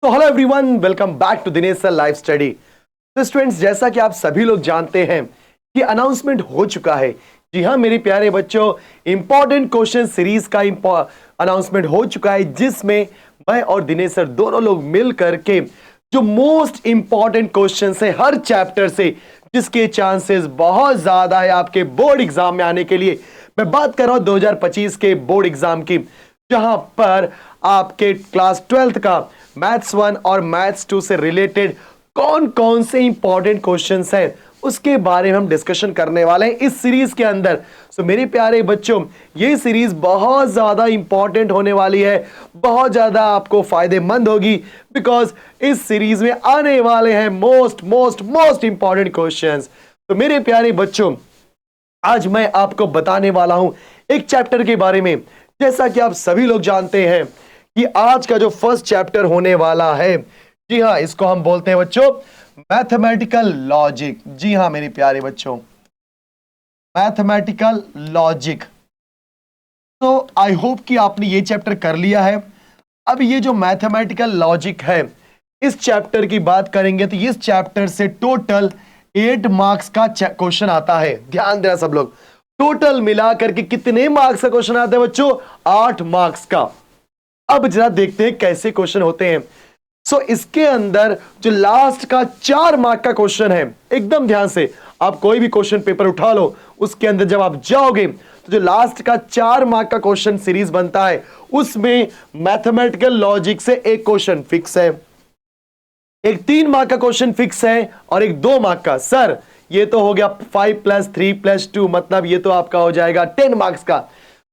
तो hello everyone, welcome back to Dinesh sir live study. तो students, जैसा कि आप सभी लोग जानते हैं कि अनाउंसमेंट हो चुका है। जी हाँ मेरे प्यारे बच्चों, इंपॉर्टेंट क्वेश्चन सीरीज का अनाउंसमेंट हो चुका है, जिसमें मैं और दिनेश सर दोनों लोग मिल करके जो मोस्ट इंपॉर्टेंट क्वेश्चन है हर चैप्टर से, जिसके चांसेस बहुत ज्यादा है आपके बोर्ड एग्जाम में आने के लिए। मैं बात कर रहा हूं 2025 के बोर्ड एग्जाम की, जहां पर आपके क्लास 12th का मैथ्स 1 और मैथ्स 2 से रिलेटेड कौन कौन से इंपॉर्टेंट क्वेश्चंस हैं उसके बारे में हम डिस्कशन करने वाले हैं इस सीरीज के अंदर। सो मेरे प्यारे बच्चों, ये सीरीज बहुत ज्यादा इंपॉर्टेंट होने वाली है, बहुत ज्यादा आपको फायदेमंद होगी, बिकॉज इस सीरीज में आने वाले हैं most most most important questions. तो मेरे प्यारे बच्चों, आज मैं आपको बताने वाला हूं एक चैप्टर के बारे में। जैसा कि आप सभी लोग जानते हैं कि आज का जो फर्स्ट चैप्टर होने वाला है, जी हाँ, इसको हम बोलते हैं बच्चों मैथमेटिकल लॉजिक। जी हाँ मेरे प्यारे बच्चों, मैथमेटिकल लॉजिक। तो आई होप कि आपने ये चैप्टर कर लिया है। अब ये जो मैथमेटिकल लॉजिक है, इस चैप्टर की बात करेंगे तो इस चैप्टर से टोटल 8 मार्क्स का क्वेश्चन आता है। ध्यान देना सब लोग, टोटल मिलाकर के कितने मार्क्स का क्वेश्चन आता है बच्चों? 8 मार्क्स का। अब जरा देखते हैं कैसे क्वेश्चन होते हैं। सो इसके अंदर जो लास्ट का 4 मार्क का क्वेश्चन है, एकदम ध्यान से आप कोई भी क्वेश्चन पेपर उठा लो, उसके अंदर जब आप जाओगे तो जो लास्ट का 4 मार्क का क्वेश्चन सीरीज बनता है, उसमें मैथमेटिकल लॉजिक से एक क्वेश्चन फिक्स है, एक 3 मार्क का क्वेश्चन फिक्स है और एक 2 मार्क का। सर ये तो हो गया 5 + 3 + 2, मतलब ये तो आपका हो जाएगा 10 मार्क्स का।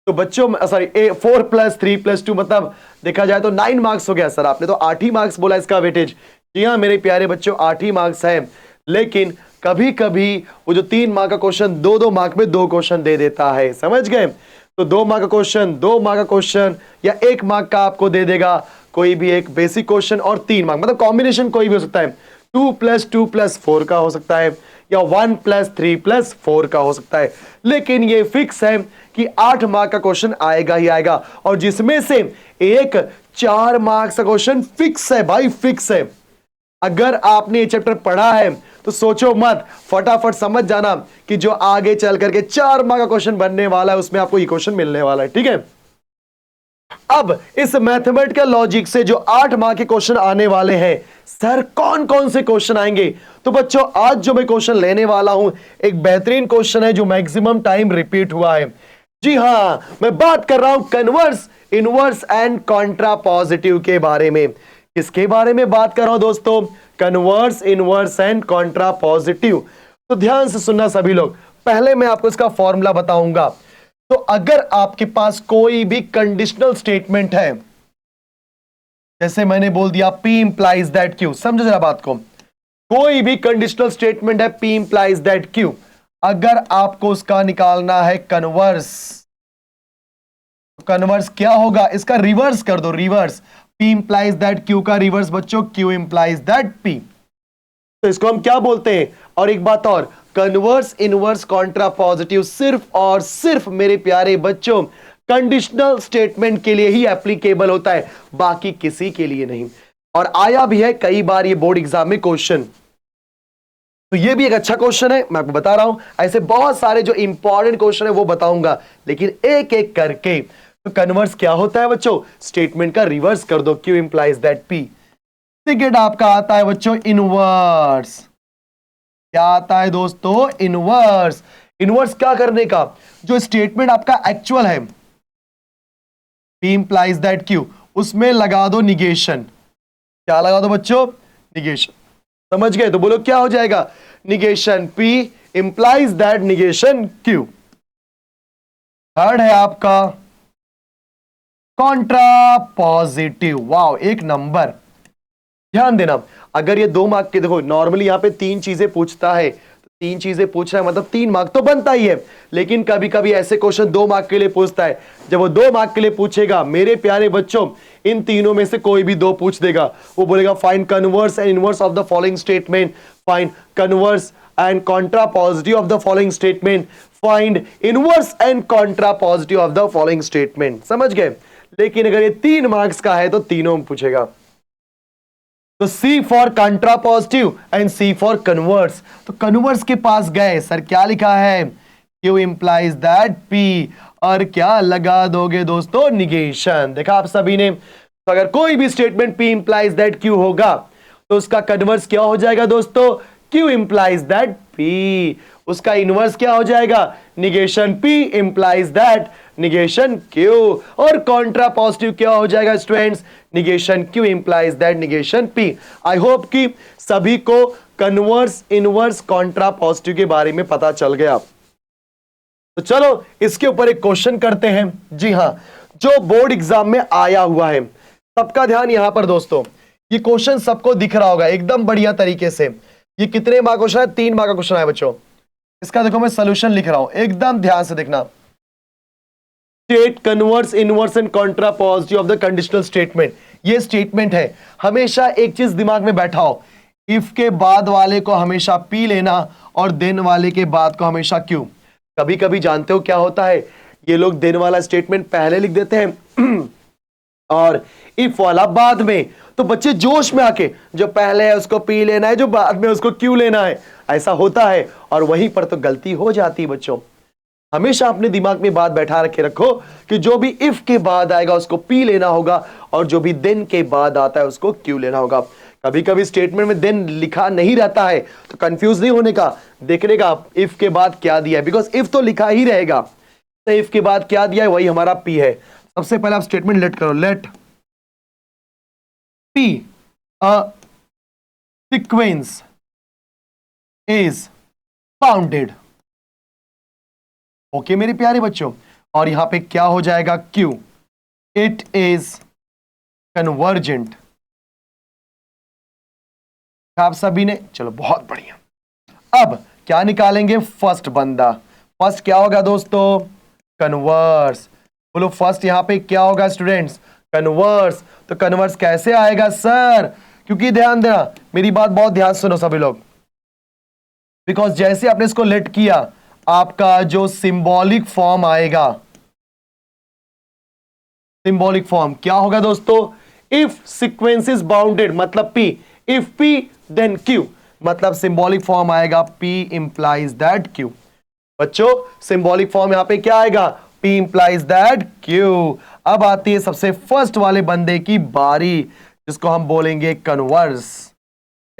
तो बच्चों सॉरी 4 + 3 + 2 मतलब देखा जाए तो 9 मार्क्स हो गया। सर आपने तो 8 ही मार्क्स बोला इसका वेटेज। जी हाँ मेरे प्यारे बच्चों, 8 ही मार्क्स है, लेकिन कभी कभी वो जो 3 मार्क का क्वेश्चन 2-2 मार्क में 2 क्वेश्चन दे देता है, समझ गए? तो 2 मार्क का क्वेश्चन, 2 मार्क का क्वेश्चन या 1 मार्क का आपको दे देगा कोई भी एक बेसिक क्वेश्चन, और 3 मार्क मतलब कॉम्बिनेशन कोई भी हो सकता है। 2 + 2 + 4 का हो सकता है या 1 + 3 + 4 का हो सकता है, लेकिन ये फिक्स है कि 8 मार्क का क्वेश्चन आएगा ही आएगा, और जिसमें से एक 4 मार्क्स का क्वेश्चन फिक्स है भाई, फिक्स है। अगर आपने ये चैप्टर पढ़ा है तो सोचो मत, फटाफट समझ जाना कि जो आगे चल करके 4 मार्क का क्वेश्चन बनने वाला है, उसमें आपको ये क्वेश्चन मिलने वाला है, ठीक है? अब इस मैथमेटिकल लॉजिक से जो 8 मार्क के क्वेश्चन आने वाले हैं, सर कौन कौन से क्वेश्चन आएंगे? तो बच्चों आज जो मैं क्वेश्चन लेने वाला हूं, एक बेहतरीन क्वेश्चन है जो मैक्सिमम टाइम रिपीट हुआ है। जी हां, मैं बात कर रहा हूं कन्वर्स, इनवर्स एंड कॉन्ट्रापॉजिटिव के बारे में। किसके बारे में बात कर रहा हूं दोस्तों? Converse, inverse and contrapositive. तो ध्यान से सुनना सभी लोग, पहले मैं आपको इसका फॉर्मूला बताऊंगा। तो अगर आपके पास कोई भी कंडीशनल स्टेटमेंट है, जैसे मैंने बोल दिया P implies that Q, समझो जरा बात को। कोई भी कंडीशनल स्टेटमेंट है P implies that Q, अगर आपको उसका निकालना है कन्वर्स, कन्वर्स क्या होगा? इसका रिवर्स कर दो, reverse. P implies that Q का रिवर्स बच्चों Q implies that P। तो इसको हम क्या बोलते हैं? और एक बात और, कन्वर्स, इनवर्स, कॉन्ट्रापॉजिटिव सिर्फ और सिर्फ मेरे प्यारे बच्चों कंडीशनल स्टेटमेंट के लिए ही एप्लीकेबल होता है, बाकी किसी के लिए नहीं। और आया भी है कई बार ये बोर्ड एग्जाम में क्वेश्चन, तो ये भी एक अच्छा क्वेश्चन है, मैं आपको बता रहा हूं। ऐसे बहुत सारे जो इंपॉर्टेंट क्वेश्चन है वो बताऊंगा, लेकिन एक एक करके। तो कन्वर्स क्या होता है बच्चों? स्टेटमेंट का रिवर्स कर दो, Q implies that P। Second आपका आता है बच्चों इनवर्स। क्या आता है दोस्तों? इनवर्स। इनवर्स क्या करने का? जो स्टेटमेंट आपका एक्चुअल है P implies that Q, उसमें लगा दो निगेशन। क्या लगा दो बच्चों? निगेशन। समझ गए? तो बोलो क्या हो जाएगा? Negation P implies that negation Q। Third है आपका कॉन्ट्रापॉजिटिव। वाओ, एक नंबर। ध्यान देना, अगर ये 2 मार्क के, देखो नॉर्मली यहां पे 3 चीजें पूछता है, तो 3 चीजें पूछ रहा है मतलब 3 मार्क तो बनता ही है, लेकिन कभी कभी ऐसे क्वेश्चन 2 मार्क के लिए पूछता है। जब वो 2 मार्क के लिए पूछेगा, मेरे प्यारे बच्चों इन तीनों में से कोई भी 2 पूछ देगा। वो बोलेगा find converse and inverse of the following statement, find converse and contrapositive of the following statement, find inverse and contrapositive of the following statement. समझ गए? लेकिन अगर ये 3 मार्क्स का है तो तीनों में पूछेगा। तो C for contrapositive and C for converse. तो कन्वर्स के पास गए, सर क्या लिखा है, Q इंप्लाइज दैट P, और क्या लगा दोगे दोस्तों, निगेशन। देखा आप सभी ने, तो अगर कोई भी statement P implies that Q होगा तो उसका कन्वर्स क्या हो जाएगा दोस्तों, Q इंप्लाइज दैट P। उसका इनवर्स क्या हो जाएगा, negation P implies that negation Q। और कॉन्ट्रा पॉजिटिव क्या हो जाएगा students, negation Q implies that negation P। I hope कि सभी को कन्वर्स, इनवर्स, कॉन्ट्रा पॉजिटिव के बारे में पता चल गया। तो चलो इसके ऊपर एक क्वेश्चन करते हैं। जी हां, जो बोर्ड एग्जाम में आया हुआ है, सबका ध्यान यहां पर दोस्तों, ये क्वेश्चन सबको दिख रहा होगा एकदम बढ़िया तरीके से। ये कितने मार्क क्वेश्चन है, 3 मार्क का क्वेश्चन है बच्चों। इसका देखो मैं सॉल्यूशन लिख रहा हूं, एकदम ध्यान से देखना। State converse, inverse and Contra positive of the conditional statement, ये स्टेटमेंट है। हमेशा एक चीज दिमाग में बैठा हो, इफ के बाद वाले को हमेशा पी लेना और देन वाले के बाद को हमेशा क्यों। कभी कभी जानते हो क्या होता है, ये लोग देन वाला स्टेटमेंट पहले लिख देते हैं और इफ वाला बाद में। तो बच्चे जोश में आके जो पहले है उसको पी लेना है, जो बाद में उसको क्यों लेना है, ऐसा होता है और वहीं पर तो गलती हो जाती है बच्चों। हमेशा अपने दिमाग में बात बैठा रखे रखो कि जो भी इफ के बाद आएगा उसको पी लेना होगा और जो भी देन के बाद आता है उसको क्यों लेना होगा। कभी कभी स्टेटमेंट में देन लिखा नहीं रहता है तो कंफ्यूज नहीं होने का, देखने का इफ के बाद क्या दिया है, बिकॉज इफ तो लिखा ही रहेगा, तो इफ के बाद क्या दिया है वही हमारा पी है। सबसे पहले आप स्टेटमेंट लेट करो, let P a sequence is bounded। Okay मेरे प्यारे बच्चों, और यहां पे क्या हो जाएगा, Q, it is convergent। आप सभी ने, चलो बहुत बढ़िया। अब क्या निकालेंगे, फर्स्ट बंदा। फर्स्ट क्या होगा दोस्तों, कन्वर्स। बोलो फर्स्ट यहां पे क्या होगा स्टूडेंट्स, कन्वर्स। तो कन्वर्स कैसे आएगा सर, क्योंकि ध्यान देना, मेरी बात बहुत ध्यान सुनो सभी लोग, बिकॉज जैसे आपने इसको लेट किया आपका जो सिंबॉलिक फॉर्म आएगा, सिंबॉलिक फॉर्म क्या होगा दोस्तों, इफ सीक्वेंस इज बाउंडेड मतलब P, if P then Q, मतलब सिंबॉलिक फॉर्म आएगा P इंप्लाइज दैट Q। बच्चों सिंबॉलिक फॉर्म यहां पे क्या आएगा, P इंप्लाइज दैट Q। अब आती है सबसे फर्स्ट वाले बंदे की बारी, जिसको हम बोलेंगे कन्वर्स।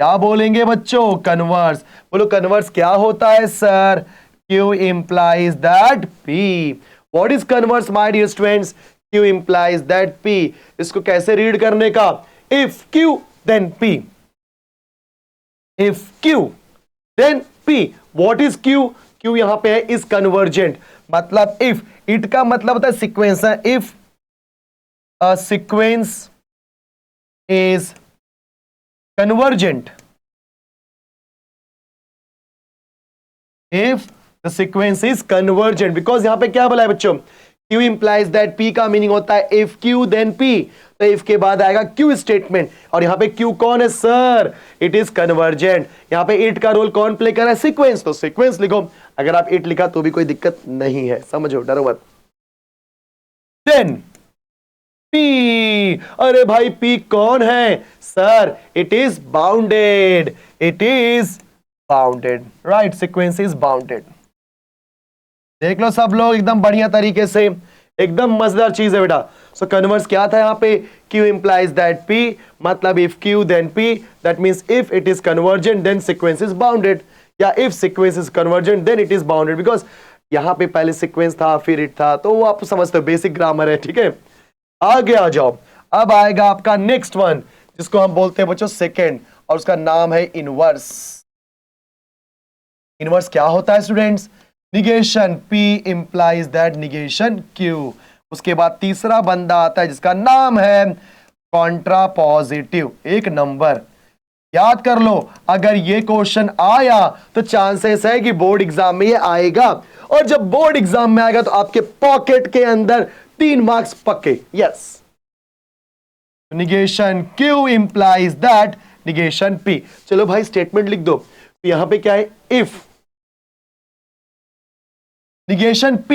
क्या बोलेंगे बच्चों, कन्वर्स। बोलो कन्वर्स क्या होता है sir, Q implies that P। What is converse my dear students, Q implies that P। इसको कैसे रीड करने का, if Q then P, if Q then P। What is Q, Q यहां पे है इज कन्वर्जेंट, मतलब इफ, इट का मतलब होता है सीक्वेंस है, if a sequence is convergent, if the sequence is convergent, because यहां पे क्या बोला है बच्चों, Q इंप्लाइज दैट P का मीनिंग होता है इफ Q देन P, तो इफ के बाद आएगा Q स्टेटमेंट, और यहां पे Q कौन है सर, इट इज कन्वर्जेंट। यहां पे इट का रोल कौन प्ले कर रहा है, सीक्वेंस, तो सीक्वेंस लिखो। अगर आप इट लिखा तो भी कोई दिक्कत नहीं है, समझो, डरो मत। देन P, अरे भाई P कौन है sir, it is bounded, it is bounded, right, sequence is bounded. देख लो सब लोग एकदम बढ़िया तरीके से, एकदम मजेदार चीज है बेटा। सो कन्वर्स क्या था यहाँ पे, Q इंप्लाइज दैट P, मतलब if Q then P, that means if it is convergent then sequence is bounded, या if sequence is convergent then it is bounded, because यहां पे पहले सीक्वेंस था फिर इट था, तो वो आप समझते हो, बेसिक ग्रामर है, ठीक है। आगे आ जाओ, अब आएगा आपका नेक्स्ट वन, जिसको हम बोलते हैं बच्चों सेकेंड, और उसका नाम है इनवर्स। इनवर्स क्या होता है students, negation P implies that negation Q। उसके बाद तीसरा बंदा आता है जिसका नाम है कॉन्ट्रा पॉजिटिव, एक नंबर। याद कर लो, अगर ये क्वेश्चन आया तो चांसेस है कि बोर्ड एग्जाम में ये आएगा, और जब बोर्ड एग्जाम में आएगा तो आपके पॉकेट के अंदर 3 मार्क्स पक्के, yes. Negation Q implies that negation P। चलो भाई स्टेटमेंट लिख दो, तो यहां पे क्या है, इफ निगेशन P,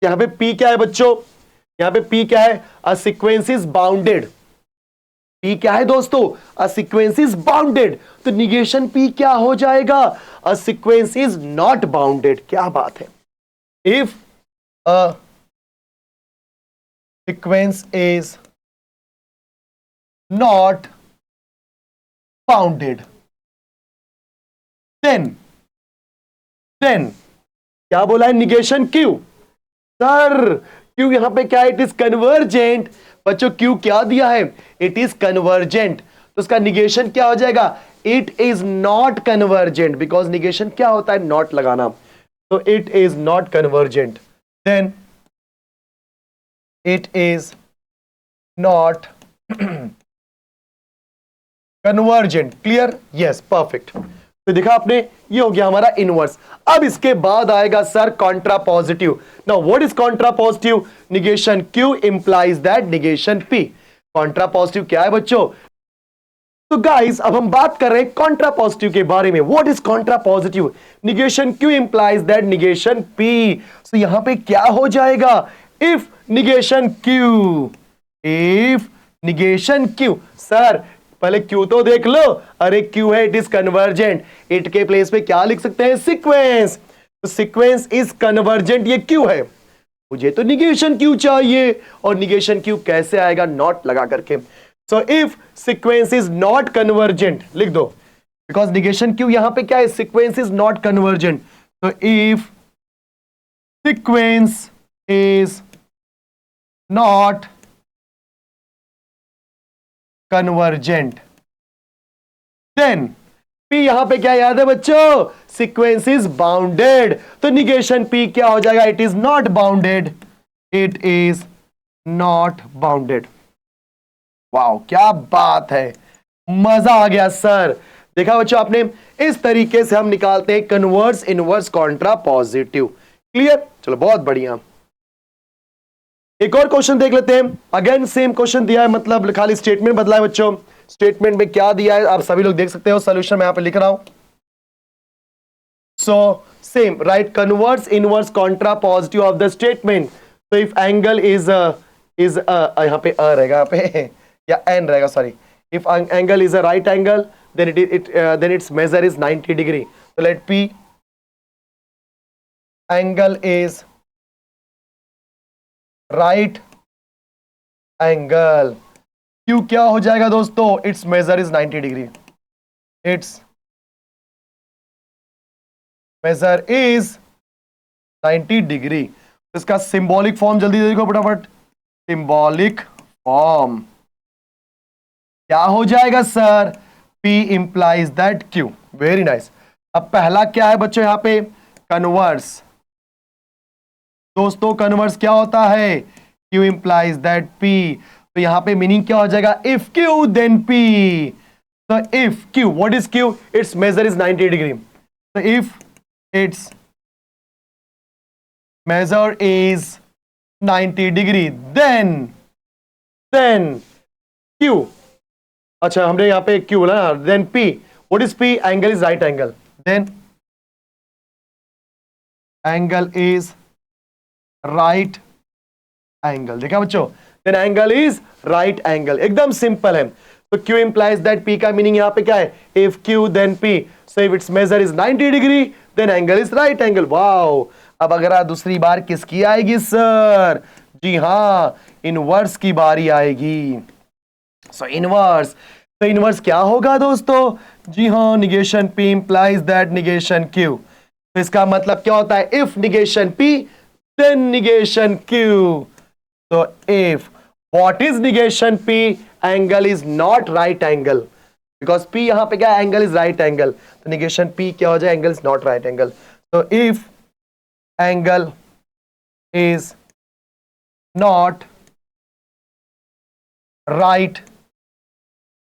यहां पे P क्या है बच्चों, यहां पे P क्या है, a sequence is bounded, P क्या है दोस्तों? अ सीक्वेंस इज बाउंडेड, तो निगेशन P क्या हो जाएगा? A sequence is not bounded. क्या बात है? If a sequence is not bounded then क्या बोला है? Negation Q। सर Q यहां पे क्या है? It is convergent. बच्चों Q क्या दिया है? इट इज कन्वर्जेंट, तो उसका निगेशन क्या हो जाएगा? It is not convergent, because negation क्या होता है? नॉट लगाना, तो it is not convergent, then it is not convergent. Clear? Yes, perfect. तो देखा आपने, ये हो गया हमारा इनवर्स। अब इसके बाद आएगा sir Contra positive. Now what is Contra positive? Negation Q implies that negation P। Contra positive क्या है बच्चों? तो गाइस अब हम बात कर रहे हैं कॉन्ट्रा पॉजिटिव के बारे में। What is Contra positive? Negation Q implies that negation P। सो यहां पे क्या हो जाएगा? इफ निगेशन Q, सर पहले Q तो देख लो। अरे Q है, इट इज कन्वर्जेंट, इट के प्लेस पे क्या लिख सकते हैं? सीक्वेंस। तो सीक्वेंस इज कन्वर्जेंट, ये Q है, मुझे तो निगेशन Q चाहिए, और निगेशन Q कैसे आएगा? नॉट लगा करके। So if sequence is not convergent, लिख दो, बिकॉज निगेशन Q यहां पे क्या है? Sequence is not convergent. तो if sequence is not convergent then P यहां पे क्या याद है बच्चों? सीक्वेंस इज बाउंडेड, तो निगेशन P क्या हो जाएगा? It is not bounded, it is not bounded. Wow, क्या बात है, मजा आ गया सर। देखा बच्चों आपने, इस तरीके से हम निकालते हैं converse, inverse, Contra positive. Clear? चलो बहुत बढ़िया। एक और क्वेश्चन देख लेते हैं। अगेन सेम क्वेश्चन दिया है, मतलब खाली स्टेटमेंट बदला है बच्चों। स्टेटमेंट में क्या दिया है आप सभी लोग देख सकते हो, सॉल्यूशन मैं यहां पे लिख रहा हूं। So same, right converse, inverse, Contra positive of the statement. तो इफ एंगल इज यहां पे रहेगा, यहां पे या एन रहेगा, sorry. If angle is a right angle then then its measure is 90 degree. So let P angle is right angle. Q क्या हो जाएगा दोस्तों? its measure is 90 degree. its measure is 90 degree. इसका सिंबॉलिक फॉर्म जल्दी देखो फटाफट। Symbolic form क्या हो जाएगा sir? P implies that Q. Very nice. अब पहला क्या है बच्चों? यहां पे कन्वर्स। दोस्तों कन्वर्स क्या होता है? Q implies that P। तो यहां पे मीनिंग क्या हो जाएगा? If Q then P। तो if Q, what is Q? Its measure is 90 degree. So if its measure is 90 degree, then Q, अच्छा हमने यहां पे Q बोला ना, then P, what is P? Angle is right angle, then angle is right angle। देखा बच्चों? then angle is right angle, एकदम simple है। तो Q implies that P का मीनिंग यहां पे क्या है? if Q then P, so if its measure is 90 degree then angle is right angle। Wow, अब अगर दूसरी बार किसकी आएगी सर? जी हां, इनवर्स की बारी आएगी। सो इनवर्स, तो इनवर्स क्या होगा दोस्तों? जी हां, negation P implies that negation Q। तो इसका मतलब क्या होता है? If negation P then negation Q। तो if what is negation P? Angle is not right angle, because P यहां पे क्या? एंगल इज राइट एंगल, तो निगेशन P क्या हो जाए? Angle is not right angle. तो if angle is not right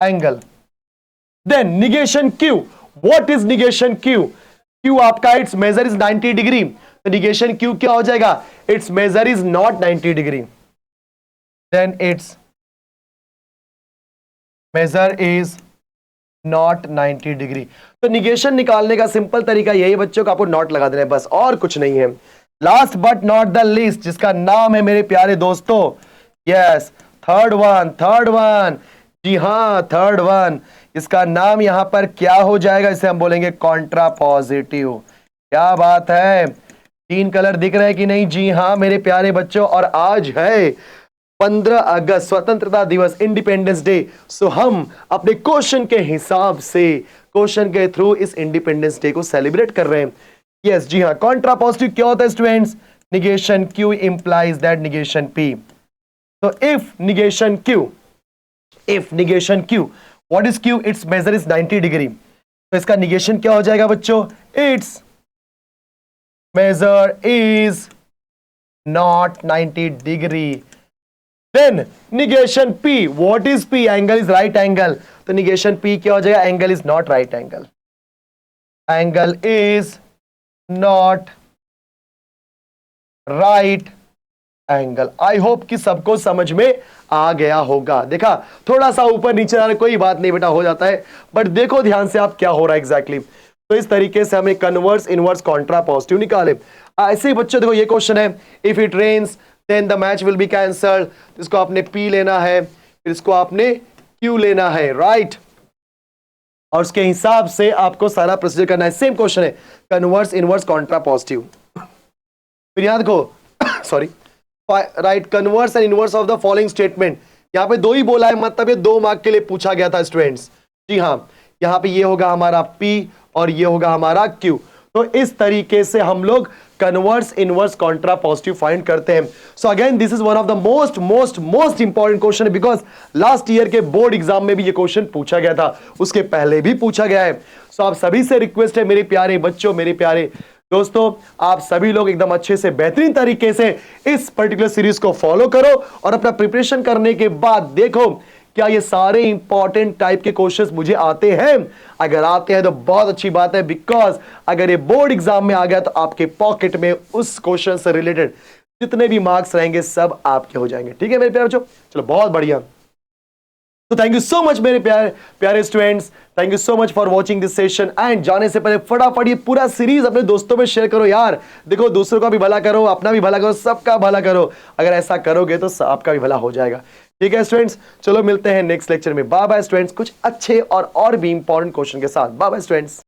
angle then negation Q, what is negation Q? Q आपका it's measure is 90 degree, तो निगेशन Q क्या हो जाएगा? Its measure is not 90 degree, then its measure is not 90 degree. तो negation निकालने का simple तरीका यही बच्चों का, आपको नॉट लगा देना है बस, और कुछ नहीं है। Last but not the least, जिसका नाम है मेरे प्यारे दोस्तों, यस, थर्ड वन, जी हाँ, थर्ड वन। इसका नाम यहां पर क्या हो जाएगा? इसे हम बोलेंगे कॉन्ट्रापॉजिटिव। क्या बात है, 3 कलर दिख रहे हैं कि नहीं? जी हाँ मेरे प्यारे बच्चों, और आज है 15 अगस्त, स्वतंत्रता दिवस, इंडिपेंडेंस डे। सो हम अपने क्वेश्चन के हिसाब से, क्वेश्चन के थ्रू इस इंडिपेंडेंस डे को सेलिब्रेट कर रहे हैं। यस, जी हाँ। कॉन्ट्रापॉजिटिव क्या होता है students? Negation Q implies that negation P। तो if negation Q, what is Q? Its measure is 90 degree. तो इसका निगेशन क्या हो जाएगा बच्चों? Its measure is not 90 degree. Then negation P, what is P? Angle is right angle. तो negation P क्या हो जाएगा? Angle is not right angle. Angle is not right angle. I hope कि सबको समझ में आ गया होगा। देखा, थोड़ा सा ऊपर नीचे आ रहा है, कोई बात नहीं बेटा, हो जाता है, बट देखो ध्यान से आप क्या हो रहा है एग्जैक्टली। तो इस तरीके से हमें कन्वर्स, इनवर्स, कॉन्ट्रा पॉजिटिव निकाले। ऐसे ही बच्चों देखो, ये क्वेश्चन है, if it rains then the match will be cancelled. इसको आपने P लेना है, फिर इसको आपने Q लेना है, राइट। और उसके हिसाब से आपको सारा प्रोसीजर करना है। सेम क्वेश्चन है, कन्वर्स, इनवर्स, कॉन्ट्रा पॉजिटिव। फिर याद देखो sorry, right converse and inverse of the following statement. यहां पे 2 ही बोला है, मतलब ये 2 मार्क के लिए पूछा गया था स्टूडेंट्स। जी हाँ, यहां पे ये होगा हमारा P और ये होगा हमारा Q। तो इस तरीके से हम लोग converse, inverse, Contra positive find करते हैं। So again this is one of the most important question, because last year के बोर्ड एग्जाम में भी ये क्वेश्चन पूछा गया था, उसके पहले भी पूछा गया है। सो आप सभी से रिक्वेस्ट है मेरे प्यारे बच्चों, मेरे प्यारे दोस्तों, आप सभी लोग एकदम अच्छे से, बेहतरीन तरीके से इस पर्टिकुलर सीरीज को फॉलो करो और अपना प्रिपरेशन करने के बाद देखो क्या ये सारे इंपॉर्टेंट टाइप के क्वेश्चंस मुझे आते हैं। अगर आते हैं तो बहुत अच्छी बात है, बिकॉज अगर ये बोर्ड एग्जाम में आ गया तो आपके पॉकेट में उस क्वेश्चन से रिलेटेड जितने भी मार्क्स रहेंगे सब आपके हो जाएंगे। ठीक है मेरे प्यारे बच्चों, चलो बहुत बढ़िया। तो थैंक यू सो मच मेरे प्यारे students, thank you so much for watching this session. And जाने से पहले फटाफट ये पूरा सीरीज अपने दोस्तों में शेयर करो यार। देखो, दूसरों का भी भला करो, अपना भी भला करो, सबका भला करो। अगर ऐसा करोगे तो आपका भी भला हो जाएगा। ठीक है स्टूडेंट्स, चलो मिलते हैं नेक्स्ट लेक्चर में। बाय बाय स्टूडेंट्स, कुछ अच्छे और भी इंपॉर्टेंट क्वेश्चन के साथ। Bye bye students.